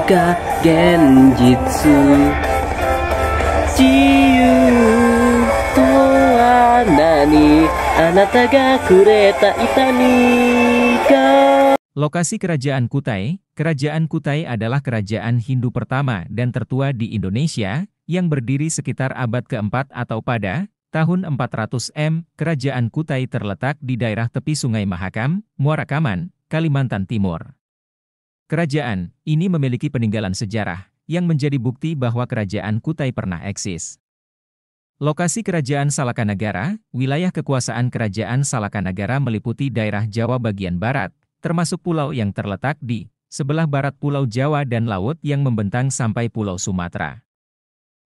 が現実自由とは何あなたがくれた痛みが Lokasi Kerajaan Kutai. Kerajaan Kutai adalah kerajaan Hindu pertama dan tertua di Indonesia, yang berdiri sekitar abad keempat atau pada tahun 400 M. Kerajaan Kutai terletak di daerah tepi Sungai Mahakam, Muara Kaman, Kalimantan Timur. Kerajaan ini memiliki peninggalan sejarah, yang menjadi bukti bahwa Kerajaan Kutai pernah eksis. Lokasi Kerajaan Salakanagara. Wilayah kekuasaan Kerajaan Salakanagara meliputi daerah Jawa bagian barat, termasuk pulau yang terletak di sebelah barat Pulau Jawa dan laut yang membentang sampai Pulau Sumatera.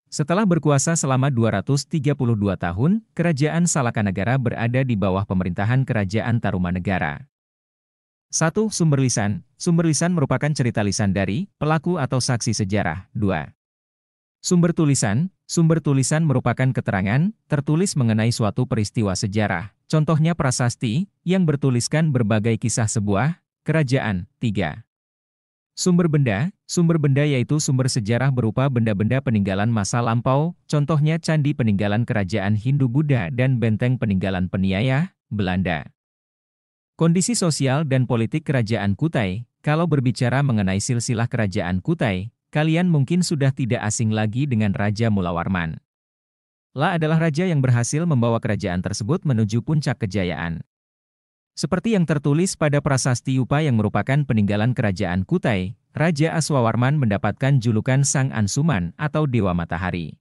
Setelah berkuasa selama 232 tahun, Kerajaan Salakanagara berada di bawah pemerintahan Kerajaan Tarumanegara. 1. Sumber lisan. Sumber lisan merupakan cerita lisan dari pelaku atau saksi sejarah. 2. Sumber tulisan. Sumber tulisan merupakan keterangan tertulis mengenai suatu peristiwa sejarah. Contohnya prasasti, yang bertuliskan berbagai kisah sebuah kerajaan. 3. Sumber benda. Sumber benda yaitu sumber sejarah berupa benda-benda peninggalan masa lampau, contohnya candi peninggalan kerajaan Hindu-Buddha dan benteng peninggalan Peniaya, Belanda. Kondisi sosial dan politik Kerajaan Kutai. Kalau berbicara mengenai silsilah Kerajaan Kutai, kalian mungkin sudah tidak asing lagi dengan Raja Mulawarman. La adalah raja yang berhasil membawa kerajaan tersebut menuju puncak kejayaan. Seperti yang tertulis pada prasasti Yupa yang merupakan peninggalan Kerajaan Kutai, Raja Aswawarman mendapatkan julukan Sang Ansuman atau Dewa Matahari.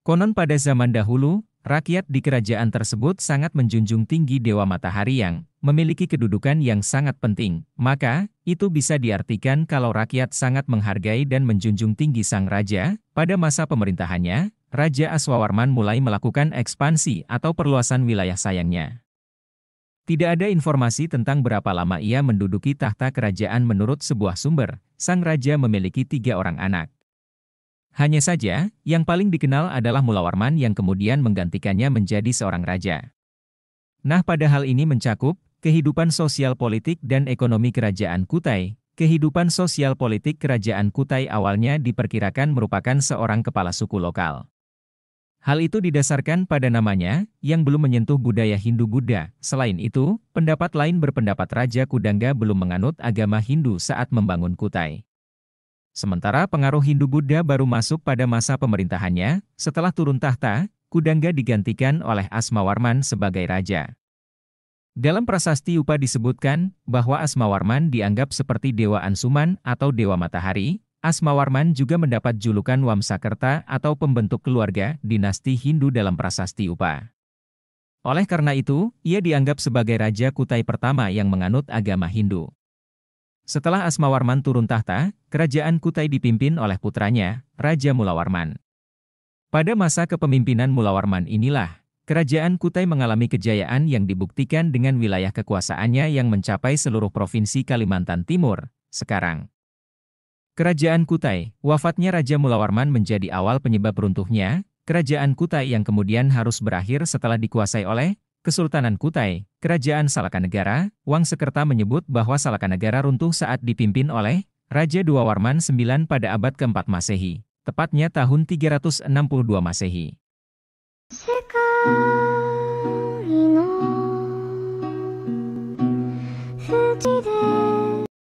Konon pada zaman dahulu, rakyat di kerajaan tersebut sangat menjunjung tinggi Dewa Matahari yang memiliki kedudukan yang sangat penting, maka itu bisa diartikan kalau rakyat sangat menghargai dan menjunjung tinggi Sang Raja. Pada masa pemerintahannya, Raja Aswawarman mulai melakukan ekspansi atau perluasan wilayah sayangnya. Tidak ada informasi tentang berapa lama ia menduduki tahta kerajaan. Menurut sebuah sumber, sang raja memiliki 3 orang anak. Hanya saja, yang paling dikenal adalah Mulawarman yang kemudian menggantikannya menjadi seorang raja. Nah, pada hal ini mencakup kehidupan sosial politik dan ekonomi Kerajaan Kutai. Kehidupan sosial politik Kerajaan Kutai awalnya diperkirakan merupakan seorang kepala suku lokal. Hal itu didasarkan pada namanya, yang belum menyentuh budaya Hindu-Buddha. Selain itu, pendapat lain berpendapat Raja Kudangga belum menganut agama Hindu saat membangun Kutai. Sementara pengaruh Hindu-Buddha baru masuk pada masa pemerintahannya. Setelah turun tahta, Kudangga digantikan oleh Asmawarman sebagai raja. Dalam prasasti Yupa disebutkan bahwa Asmawarman dianggap seperti Dewa Ansuman atau Dewa Matahari. Asmawarman juga mendapat julukan Wamsakerta atau pembentuk keluarga dinasti Hindu dalam prasasti Yupa. Oleh karena itu, ia dianggap sebagai Raja Kutai pertama yang menganut agama Hindu. Setelah Asmawarman turun tahta, Kerajaan Kutai dipimpin oleh putranya, Raja Mulawarman. Pada masa kepemimpinan Mulawarman inilah, Kerajaan Kutai mengalami kejayaan yang dibuktikan dengan wilayah kekuasaannya yang mencapai seluruh provinsi Kalimantan Timur, sekarang. Kerajaan Kutai. Wafatnya Raja Mulawarman menjadi awal penyebab runtuhnya Kerajaan Kutai yang kemudian harus berakhir setelah dikuasai oleh Kesultanan Kutai. Kerajaan Salakanegara. Wangsakerta menyebut bahwa Salakanegara runtuh saat dipimpin oleh Raja Dwawarman IX pada abad ke-4 Masehi, tepatnya tahun 362 Masehi.